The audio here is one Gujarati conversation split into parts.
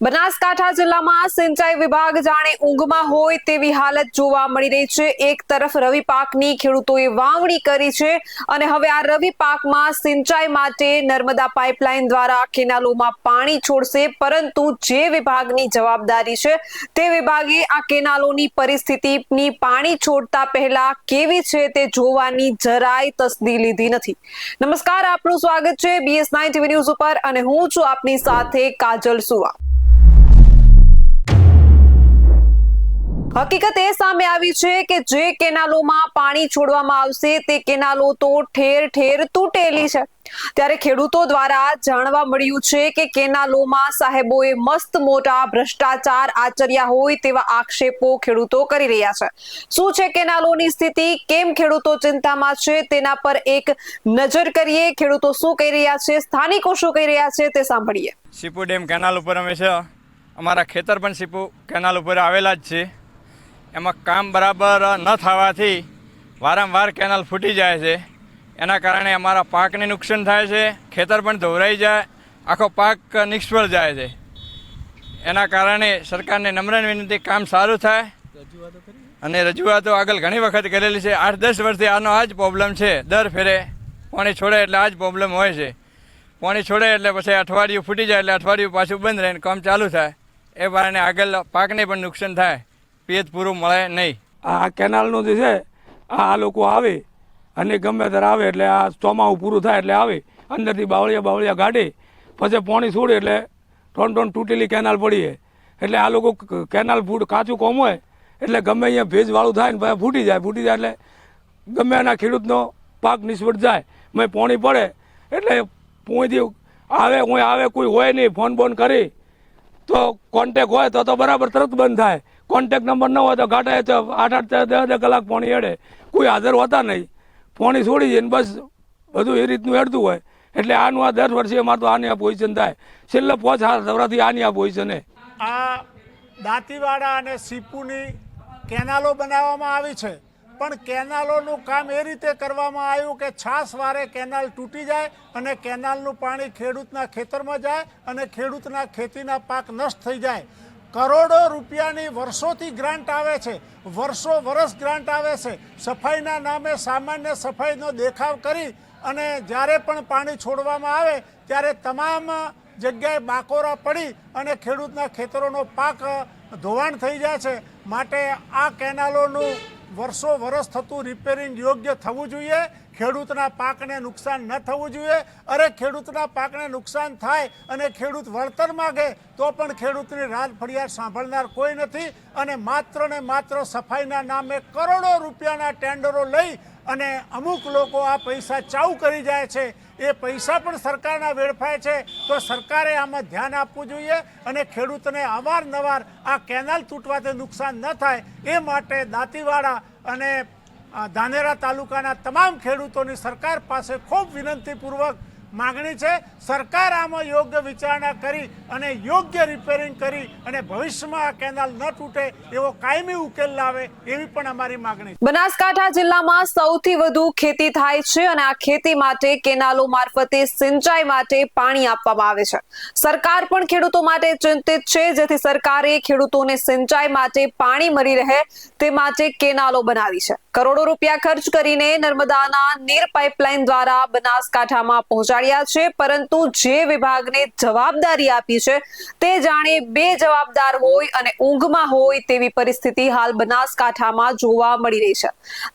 બનાસકાંઠા જિલ્લામાં સિંચાઈ વિભાગ જાણે ઊંઘમાં હોય તેવી હાલત જોવા મળી રહી છે। એક તરફ રવિ પાકની ખેડૂતોએ વાવણી કરી છે અને હવે આ રવિ પાકમાં સિંચાઈ માટે નર્મદા પાઇપલાઇન દ્વારા કેનાલોમાં પાણી છોડશે, પરંતુ જે વિભાગની જવાબદારી છે તે વિભાગે આ કેનાલોની પરિસ્થિતિની પાણી છોડતા પહેલા કેવી છે તે જોવાની જરાય તસદી લીધી નથી। નમસ્કાર, આપનું સ્વાગત છે BS9 TV ન્યૂઝ ઉપર અને હું છું આપની સાથે કાજલ સુવા। હકીકત એ સામે આવી છે કે જે કેનાલોમાં પાણી છોડવામાં આવશે તે કેનાલો તો ઠેર ઠેર તૂટેલી છે। ત્યારે ખેડૂતો દ્વારા જાણવા મળ્યું છે કે કેનાલોમાં સાહેબોએ મસ્ત મોટા ભ્રષ્ટાચાર આચર્યા હોય તેવા આક્ષેપો ખેડૂતો કરી રહ્યા છે। શું છે કેનાલોની સ્થિતિ, કેમ ખેડૂતો ચિંતામાં છે, તેના પર એક નજર કરીએ। ખેડૂતો શું કહી રહ્યા છે, સ્થાનિકો શું કહી રહ્યા છે તે સાંભળીએ। સીપુ ડેમ કેનાલ ઉપર અમે છે, અમારા ખેતર પણ સીપુ કેનાલ ઉપર આવેલા જ છે। એમાં કામ બરાબર ન થવાથી વારંવાર કેનાલ ફૂટી જાય છે। એના કારણે અમારા પાકને નુકસાન થાય છે, ખેતર પણ ધોવરાઈ જાય, આખો પાક નિષ્ફળ જાય છે। એના કારણે સરકારને નમ્ર વિનંતી, કામ સારું થાય અને રજૂઆતો આગળ ઘણી વખત કરેલી છે। 8-10 વર્ષથી આનો આ જ પ્રોબ્લેમ છે। દર ફેરે પાણી છોડે એટલે આ જ પ્રોબ્લેમ હોય છે। પાણી છોડે એટલે પછી અઠવાડિયું ફૂટી જાય એટલે અઠવાડિયું પાછું બંધ રહે, કામ ચાલુ થાય। એ કારણે આગળ પાકને પણ નુકસાન થાય, પેજ પૂરું મળે નહીં। આ કેનાલનું જે છે આ લોકો આવે અને ગમે ત્યારે આવે એટલે આ ચોમાસું પૂરું થાય એટલે આવે, અંદરથી બાવળિયા ગાઢે, પછી પાણી છોડે એટલે ટોન તૂટેલી કેનાલ પડી। એટલે આ લોકો કેનાલ કાચું કોમ હોય એટલે ગમે અહીંયા ભેજવાળું થાય ને પછી ફૂટી જાય એટલે ગમે એના ખેડૂતનો પાક નિષ્ફળ જાય। મેં પાણી પડે એટલે પોઈથી આવે કોઈ હોય નહીં, ફોન બોન કરી તો કોન્ટેક હોય તો બરાબર તરત બંધ થાય। કોન્ટેક નંબર ન હોય તો ઘાટા 8-10 કલાક પાણી હેડે, કોઈ હાજર હોતા નહીં, પાણી છોડી જાય ને બસ બધું એ રીતનું હેડતું હોય। એટલે આનું આ 10 વર્ષે અમારે તો આની આ પોઝિશન થાય। છેલ્લે 5 વર્ષથી આની આ પોઝિશન। આ દાંતીવાડા અને સીપુની કેનાલો બનાવવામાં આવી છે, પણ કેનાલોનું કામ એ રીતે કરવામાં આવ્યું કે છાસવારે કેનાલ તૂટી જાય અને કેનાલનું પાણી ખેડૂતના ખેતરમાં જાય અને ખેડૂતના ખેતીના પાક નષ્ટ થઈ જાય। કરોડો રૂપિયાની વર્ષોથી ગ્રાન્ટ આવે છે, વર્ષ ગ્રાન્ટ આવે છે। સફાઈના નામે સામાન્ય સફાઈનો દેખાવ કરી અને જ્યારે પણ પાણી છોડવામાં આવે ત્યારે તમામ જગ્યાએ બાકોરા પડી અને ખેડૂતના ખેતરોનો પાક ધોવાણ થઈ જાય છે। માટે આ કેનાલોનું વર્ષ થતું રિપેરિંગ યોગ્ય થવું જોઈએ, ખેડૂતના પાકને નુકસાન ન થવું જોઈએ। અરે ખેડૂતના પાકને નુકસાન થાય અને ખેડૂત વળતર માગે તો પણ ખેડૂતની રાત ફરિયાદ સાંભળનાર કોઈ નથી અને માત્ર સફાઈના નામે કરોડો રૂપિયાના ટેન્ડરો લઈ અને અમુક લોકો આ પૈસા ચાઉ કરી જાય છે। એ પૈસા પણ સરકારના વેડફાય છે, તો સરકારે આમાં ધ્યાન આપવું જોઈએ અને ખેડૂતને અવારનવાર આ કેનાલ તૂટવાથી નુકસાન ન થાય એ માટે દાંતીવાડા અને ધાનેરા તાલુકાના તમામ ખેડૂતોની સરકાર પાસે ખૂબ વિનંતીપૂર્વક માગણી છે। સરકાર આમાં યોગ્ય વિચારણા કરી અને યોગ્ય રિપેરિંગ કરી અને ભવિષ્યમાં આ કેનાલ ન તૂટે એવો કાયમી ઉકેલ લાવે એવી પણ અમારી માગણી છે। બનાસકાંઠા જિલ્લામાં સૌથી વધુ ખેતી થાય છે અને આ ખેતી માટે કેનાલો મારફતે સિંચાઈ માટે પાણી આપવામાં આવે છે। સરકાર પણ ખેડૂતો માટે ચિંતિત છે, જેથી સરકારે ખેડૂતોને સિંચાઈ માટે પાણી મળી રહે તે માટે કેનાલો બનાવી છે। કરોડો રૂપિયા ખર્ચ કરીને નર્મદાના નીર પાઇપલાઇન દ્વારા બનાસકાંઠામાં પહોંચાડ્યા છે, પરંતુ જે વિભાગને જવાબદારી આપી છે તે જાણે બેજવાબદાર હોય અને ઊંઘમાં હોય તેવી પરિસ્થિતિ હાલ બનાસકાંઠામાં જોવા મળી રહી છે।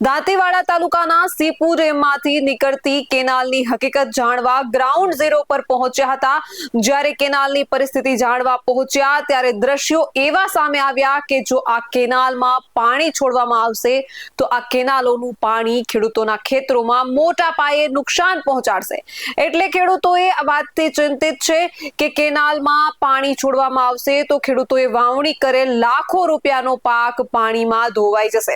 દાંતીવાડા તાલુકાના સીપુ ડેમમાંથી નીકળતી કેનાલની હકીકત જાણવા ગ્રાઉન્ડ ઝીરો પર પહોંચ્યા હતા। જ્યારે કેનાલની પરિસ્થિતિ જાણવા પહોંચ્યા ત્યારે દ્રશ્યો એવા સામે આવ્યા કે જો આ કેનાલમાં પાણી છોડવામાં આવશે તો આ કેનાલોનું પાણી ખેડૂતોના ખેતરોમાં મોટા પાયે નુકસાન પહોંચાડશે। એટલે ખેડૂતોએ આ વાતથી ચિંતિત છે કે કેનાલમાં પાણી છોડવામાં આવશે તો ખેડૂતોએ વાવણી કરેલ લાખો રૂપિયાનો પાક પાણીમાં ધોવાઈ જશે।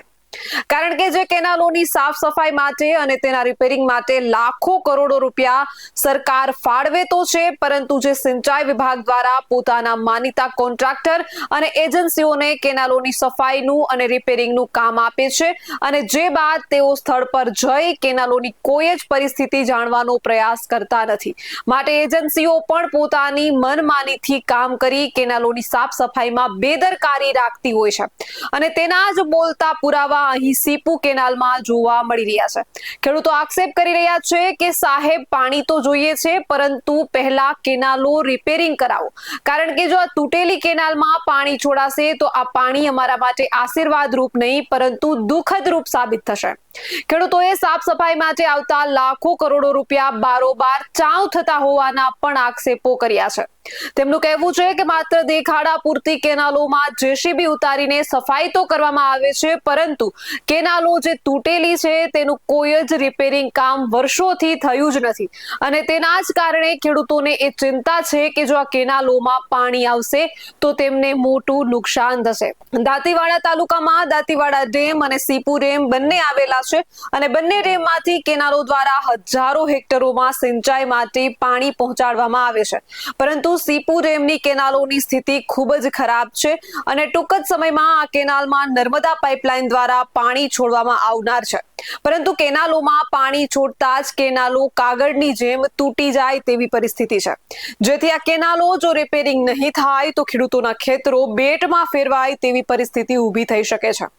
કારણ કે જે કેનાલોની સાફ સફાઈ માટે અને તેના રિપેરિંગ માટે લાખો કરોડો રૂપિયા સરકાર ફાળવે તો છે, પરંતુ જે સિંચાઈ વિભાગ દ્વારા પોતાના માનીતા કોન્ટ્રાક્ટર અને એજન્સીઓને કેનાલોની સફાઈનું અને રિપેરિંગનું કામ આપે છે અને જે બાદ તેઓ સ્થળ પર જઈ કેનાલોની કોઈ જ પરિસ્થિતિ જાણવાનો પ્રયાસ કરતા નથી. માટે એજન્સીઓ પણ પોતાની મનમાનીથી કામ કરી કેનાલોની સાફ સફાઈમાં બેદરકારી રાખતી હોય છે અને તેના જ બોલતા પુરાવા અહીં સીપુ કેનાલમાં જોવા મળી રહ્યા છે. ખેડૂતો આક્ષેપ કરી રહ્યા છે કે સાહેબ પાણી તો જોઈએ છે, પરંતુ પહેલા કેનાલો રિપેરિંગ કરાવો, કારણ કે જો આ તૂટેલી કેનાલમાં પાણી છોડાશે તો આ પાણી અમારા માટે આશીર્વાદ રૂપ નહીં પરંતુ દુઃખદ રૂપ સાબિત થશે. ખેડૂતોએ સાફ સફાઈ માટે આવતા લાખો કરોડો રૂપિયા બારોબાર ચાઉ થતા હોવાના પણ આક્ષેપો કર્યા છે. તેમનું કહેવું છે કે માત્ર દેખાડા પૂરતી કેનાલોમાં જેસીબી ઉતારીને સફાઈ તો કરવામાં આવે છે, પરંતુ કેનાલો જે તૂટેલી છે તેનું કોઈ જ રિપેરિંગ કામ વર્ષોથી થયું જ નથી અને તેના જ કારણે ખેડૂતોને એ ચિંતા છે કે જો આ કેનાલોમાં પાણી આવશે તો તેમને મોટું નુકસાન થશે. દાંતીવાડા તાલુકામાં દાંતીવાડા ડેમ અને સીપુ ડેમ બંને આવેલા છે અને બંને ડેમમાંથી કેનાલો દ્વારા હજારો હેક્ટરોમાં સિંચાઈ માટે પાણી પહોંચાડવામાં આવે છે, પરંતુ સીપુ ડેમની કેનાલોની સ્થિતિ ખૂબ જ ખરાબ છે અને ટૂંક જ સમયમાં આ કેનાલમાં નર્મદા પાઇપલાઇન દ્વારા પાણી છોડવામાં આવનાર છે, પરંતુ કેનાલોમાં પાણી છોડતા જ કેનાલો કાગળની જેમ તૂટી જાય તેવી પરિસ્થિતિ છે, જેથી આ કેનાલો જો રિપેરિંગ નહીં થાય તો ખેડૂતોના ખેતરો બેટમાં ફેરવાય તેવી પરિસ્થિતિ ઊભી થઈ શકે છે.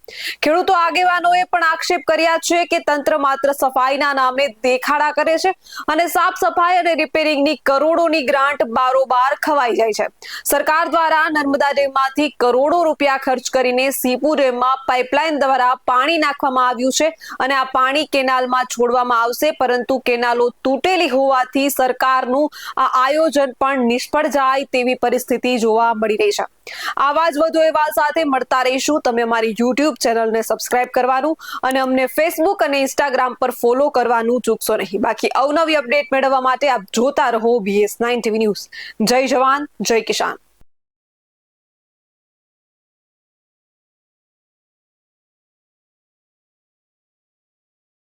ખેડૂતો આગેવાનોએ પણ આક્ષેપ કર્યા છે કે તંત્ર માત્ર સફાઈના નામે દેખાડા કરે છે અને સાફ સફાઈ અને રિપેરિંગની કરોડોની ગ્રાન્ટ બારોબાર ખવાઈ જાય છે. સરકાર દ્વારા નર્મદા ડેમમાંથી કરોડો રૂપિયા ખર્ચ કરીને સીપુ ડેમમાં પાઇપલાઇન દ્વારા પાણી નાખવામાં આવ્યું છે અને આ પાણી કેનાલમાં છોડવામાં આવશે, પરંતુ કેનાલો તૂટેલી હોવાથી સરકારનું આ આયોજન પણ નિષ્ફળ જાય તેવી પરિસ્થિતિ જોવા મળી રહી છે. આવા જ વધુ અહેવાલ સાથે મળતા રહીશું. તમે અમારી યુટ્યુબ ચેનલને સબસ્ક્રાઇબ કરવાનું અને અમને ફેસબુક અને ઇન્સ્ટાગ્રામ પર ફોલો કરવાનું ચૂકશો નહીં. બાકી અવનવી અપડેટ મેળવવા માટે આપ જોતા રહો BS9 TV ન્યૂઝ. જય જવાન, જય કિસાન.